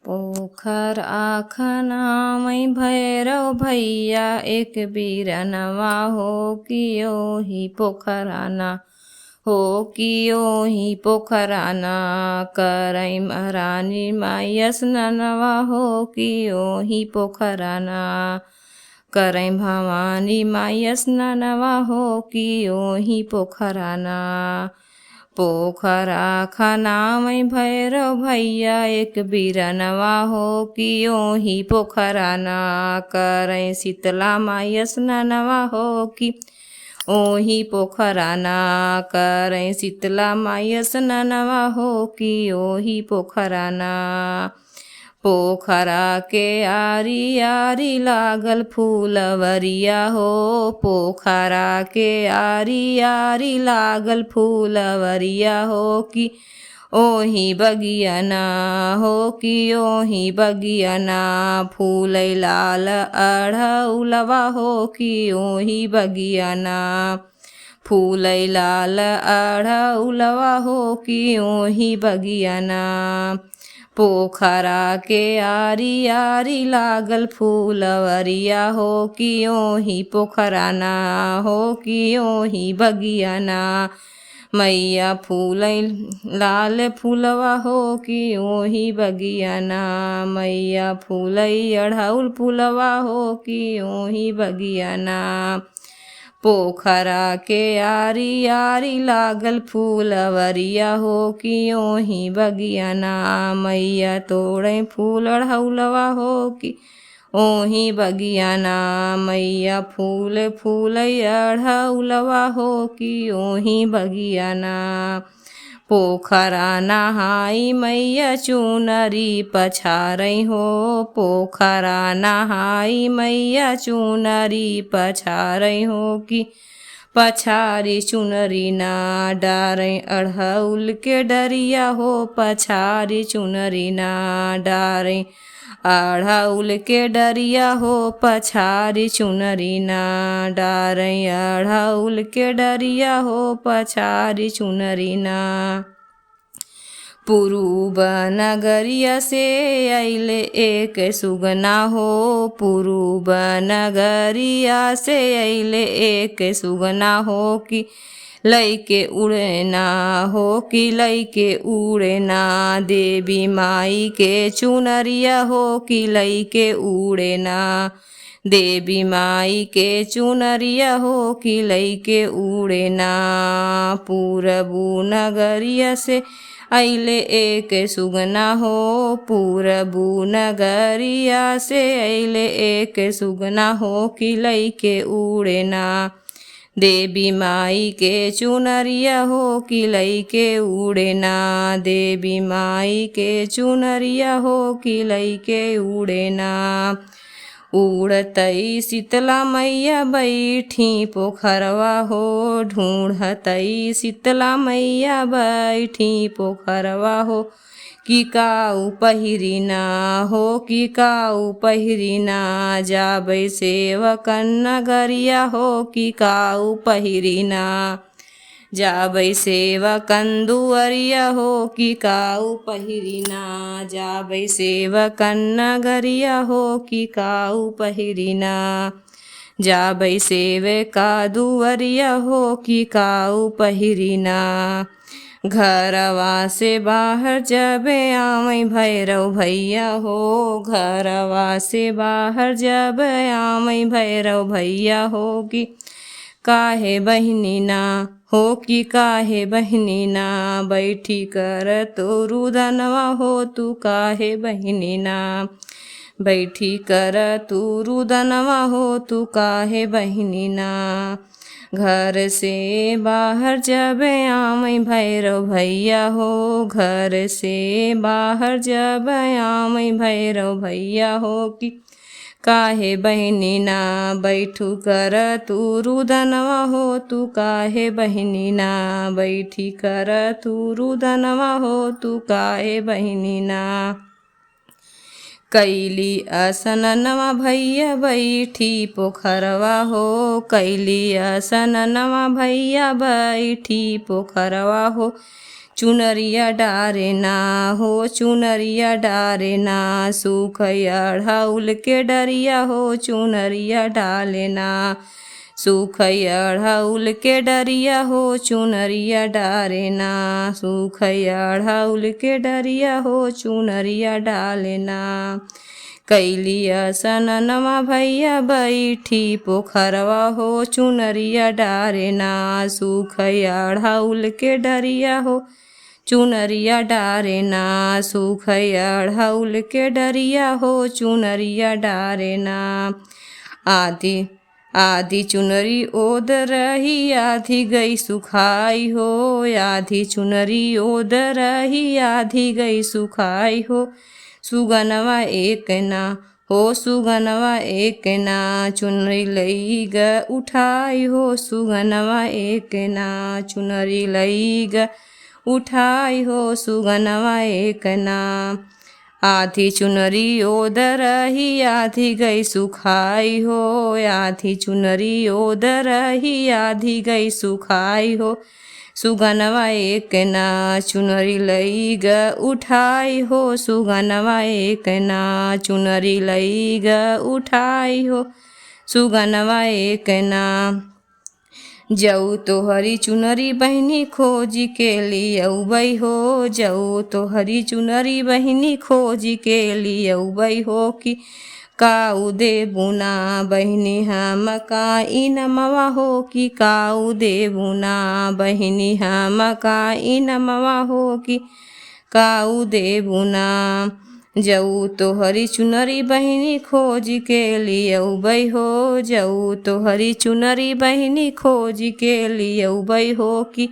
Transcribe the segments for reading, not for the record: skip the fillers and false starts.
पोखर आखना मै भैरव भैया एक बीरनवा हो कियो ही पोखराना हो कियो ही पोखराना करई महारानी माई स्नानवा हो कियो ही पोखराना करई भवानी माई स्नानवा हो कियो ही पोखराना पोखरा खनामै भैरव भैया एक बीरनवा हो कियो ही पोखराना करई शीतला माई स्नानवा हो कि ओही पोखराना करई शीतला माई स्नानवा हो कि ओही पोखराना पोखरा के आरी आरी लागल फूलवरिया हो पोखरा के आरी आरी लागल फूलवरिया हो कि ओही बगियाना हो कि ओही बगियाना फूल लाल अढ़उलवा हो कि ओही बगियाना फूल लाल अढ़उलवा हो कि ओही बगियाना पोखरा के आरी आरी लागल फूलवरिया हो कि ओही पोखराना हो कि ओही बगियाना मैया फूल लाल फूलवा हो कि ओही बगियाना मैया फूल अढ़उल फूलवा हो कि ओही बगियाना पोखरा के आरी आरी लागल फूलवरिया हो कि ओही बगियाना मैया तोड़े फूल अढ़उलवा हो कि ओही बगियाना मैया फूल फूल अढ़उलवा हो कि ओही बगियाना पोखरा नहाई मैया चुनरी पछारई हो पोखरा नहाई मैया चुनरी पछारई हो कि पछारी चुनरी ना डारई अढ़उल के डरिया हो पछारी चुनरी ना डारई अढ़उल के डरिया हो पछारी चुनरी ना डारई अढ़उल के डरिया हो पछारी चुनरी ना पुरुब नगरिया से अइले एक सुगना हो पुरुब नगरिया से अइले एक सुगना हो कि लइके उड़ेना हो कि लइके उड़ेना देवी माई के चुनरिया हो कि लइके उड़ेना देवी माई के चुनरिया हो कि लइके उड़ेना पूरबू नगरिया से अइले एक सुगना हो पूरबू नगरिया से अइले एक सुगना हो कि लइके उड़ेना देवी माई के चुनरिया हो कि लइके उड़ेना देवी माई के चुनरिया हो कि लइके उड़ेना उड़तई शीतला मैया बैठी पोखरवा हो ढूंढतई शीतला मैया बैठी पोखरवा हो कि काऊ पहिरिना हो कि काऊ पहिरिना जाबै सेवकन नगरिया हो कि काऊ पहिरिना जाबै सेवकन दुअरिया हो कि काऊ पहिरिना जाबै सेवकन नगरिया हो कि काऊ पहिरिना जाबै सेवका दुअरिया हो कि काऊ पहिरिना घरवा से बाहर जबे आमई भैरव भैया हो घरवा से बाहर जबे आमई भैरव भैया हो कि काहे बहिनी ना हो कि काहे बहिनी ना बैठी कर तो रुदनवा हो तू काहे बहिनी ना बैठी कर तू रुदनवा हो तू काहे बहिनी ना घर से बाहर जबे आमई भैरव भैया हो घर से बाहर जबे आमई भैरव भैया हो कि काहे बहिनी ना बैठू कर तू रुदनवा हो तू काहे बहिनी ना बैठी कर तू रुदनवा हो तू काहे बहिनी ना कैली असननवा भैया बैठी पोखरवा हो कैली असननवा भैया बैठी पोखरवा हो चुनरिया डारे ना हो चुनरिया डारे ना सूख अढ़ौल के डरिया हो चुनरिया डाले ना सूख अढ़ौल के डरिया हो चुनरिया डारे ना सूख अढ़ौल के डरिया हो चुनरिया डाले ना कैलिया सननमा भैया बैठी पोखरवा हो चुनरिया डारे ना सूख अढ़ौल के डरिया हो चुनरिया डारे ना सूख अढ़ौल के डरिया हो चुनरिया डारे ना आदि आधी चुनरी ओद रही आधी गई सुखाई हो आधी चुनरी ओद रही आधी गई सुखाई हो सुगनवा एक ना हो सुगनवा एक ना चुनरी लई ग उठाई हो सुगनवा एक ना चुनरी लई ग उठाई हो सुगनवा एक ना आधी चुनरी ओद रही आधी गई सुखाई हो आधी चुनरी ओद रही आधी गई सुखाई हो सुगनवा एक ना चुनरी लई ग उठाई हो सुगनवा एक ना चुनरी लई ग उठाई हो सुगनवा एक ना जऊ तोहरी चुनरी बहिनी खोजी के लियौबै हो जऊ तोहरी चुनरी बहिनी खोजी के लियौबै हो कि काऊ दे बुना बहिनी हम का इनमवा हो कि काऊ दे बुना बहिनी हम का इनमवा हो कि काऊ दे बुना जऊ तोहरी चुनरी बहिनी खोज के लियौबै हो जऊ तोहरी चुनरी बहिनी खोज के लियौबै हो कि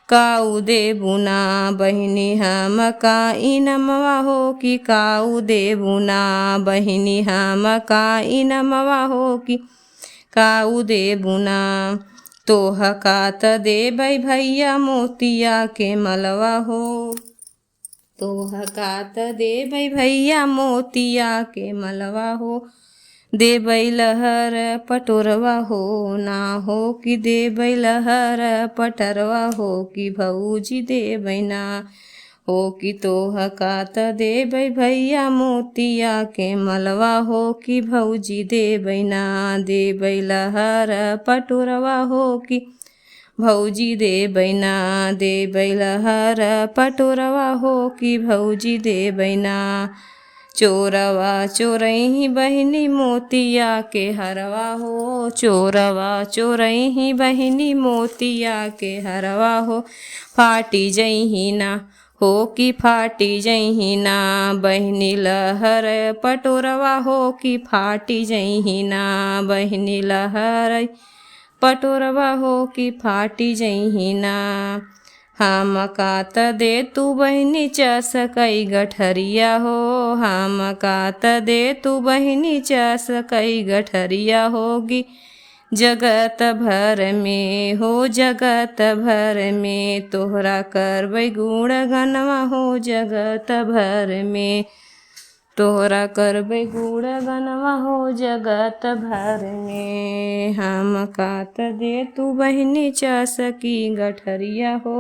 काऊ दे बुना बहिनी हम का इनमवा हो कि काऊ दे बुना बहिनी हम का इनमवा हो कि काऊ दे बुना तोह कात देबै भैया मोतिया के मलवा हो तोह कात देबै भैया मोतिया के मलवा हो देबै लहर पटोरवा हो ना हो कि देबै लहर पटरवा हो कि भौजी देबै ना हो कि तोह कात देबै भैया मोतिया के मलवा हो कि भौजी देबै ना देबै लहर पटोरवा हो कि भौजी देबै ना देबै लहर पटोरवा हो कि भौजी देबै ना चोरवा चोरही बहिनी मोतिया के हरवा हो चोरवा चोरही बहिनी मोतिया के हरवा हो फाटी जही ना हो कि फाटी जही ना बहिनी लहर पटोरवा हो कि फाटी जही ना बहिनी लहर पटोरवा हो कि फाटी जही ना हम कात दे तू बहिनी चसकई गठरिया हो हम कात दे तू बहिनी चसकई गठरिया होगी जगत भर में हो जगत भर में तोहरा करबै गुण गनवा हो जगत भर में तोहरा करबै गुण गनवा हो जगत भर में हम कात दे तू बहिनी चसकी गठरिया हो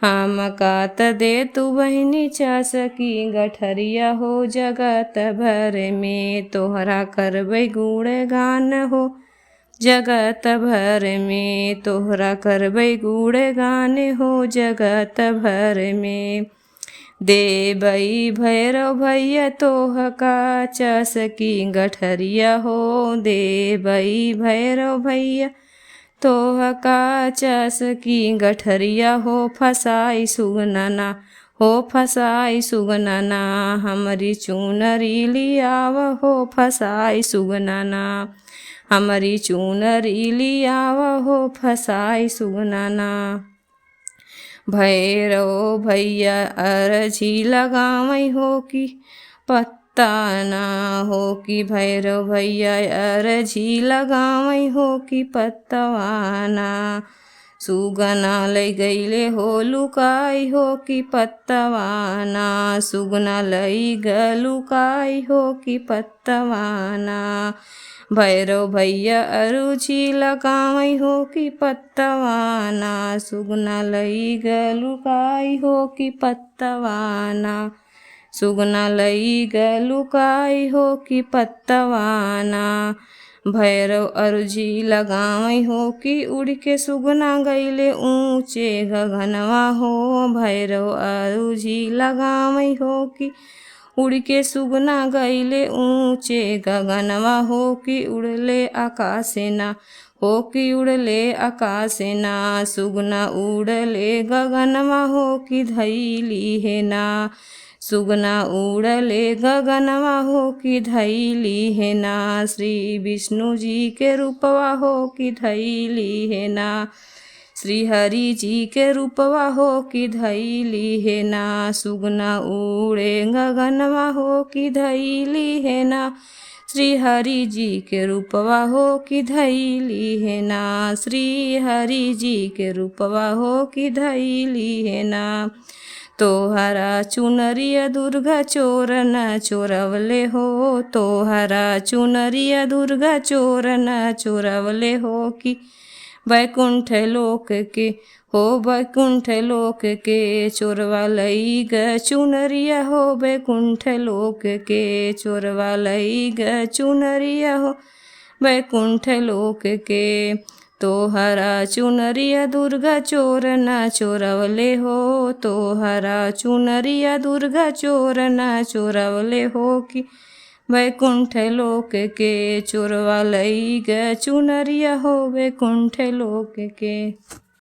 हम कात दे तू बहिनी चसकी गठरिया हो जगत भर में तोहरा करबै गुण गान हो जगत भर में तोहरा करबै गुण गान हो जगत भर में देबै भैरव भैया तोह का चसकी गठरिया हो देबै भैरव भैया तोह का चसकी गठरिया हो फसाई सुगनना हो फसाई सुगनना हमरी चुनरी लियाव हो फसाई सुगनना हमरी चुनरी लियाव हो फसाई सुगनना भैरव भैया अरझी लगावई हो कि पत्ता ना हो कि भैरव भैया अरझी लगावई हो कि पत्तवाना सुगना लई गईले हो लुकाई हो कि पत्तवाना सुगना लई ग लुकाई हो कि पत्तवाना भैरव भैया अरुचि लगावई हो कि पत्तवाना, सुगना लई गलुकाई हो कि पत्तवाना, सुगना लई गलुकाई हो कि पत्तवाना। भैरव अरुझी लगावई हो कि उड़ के सुगना गईले ऊंचे गगनवा हो, भैरव अरुझी लगावई हो कि उड़ के सुगना गईले ऊंचे गगनवा हो कि उड़ले आकाशेना, हो कि उड़ले आकाशेना, सुगना उड़ले गगनवा हो कि धैली है ना, सुगना उड़ले गगनवा हो कि धैली है ना, श्री विष्णु जी के रूपवा हो कि धैली है ना, श्री हरि जी के रूपवा हो कि धैली है ना, सुगना उड़े गगनवा हो कि धैली है ना, श्री हरि जी के रूपवा हो कि धैली है ना, श्री हरि जी के रूपवा हो कि धैली है ना। तोहरा चुनरिया दुर्गा चोरन चोरवले हो, तोहरा चुनरिया दुर्गा चोरन चोरवले हो कि वैकुंठ लोक के हो, वैकुंठ लोक के चोरवा लई ग चुनरिया हो, वैकुंठ लोक के चोरवा लई ग चुनरिया हो, वैकुंठ लोक के। तोहरा चुनरिया दुर्गा चोरना चोरवले हो, तोहरा चुनरिया दुर्गा चोरना चोरवले हो कि वैकुंठ लोक के चोरवा लई ग चुनरिया हो, वैकुंठ लोक के।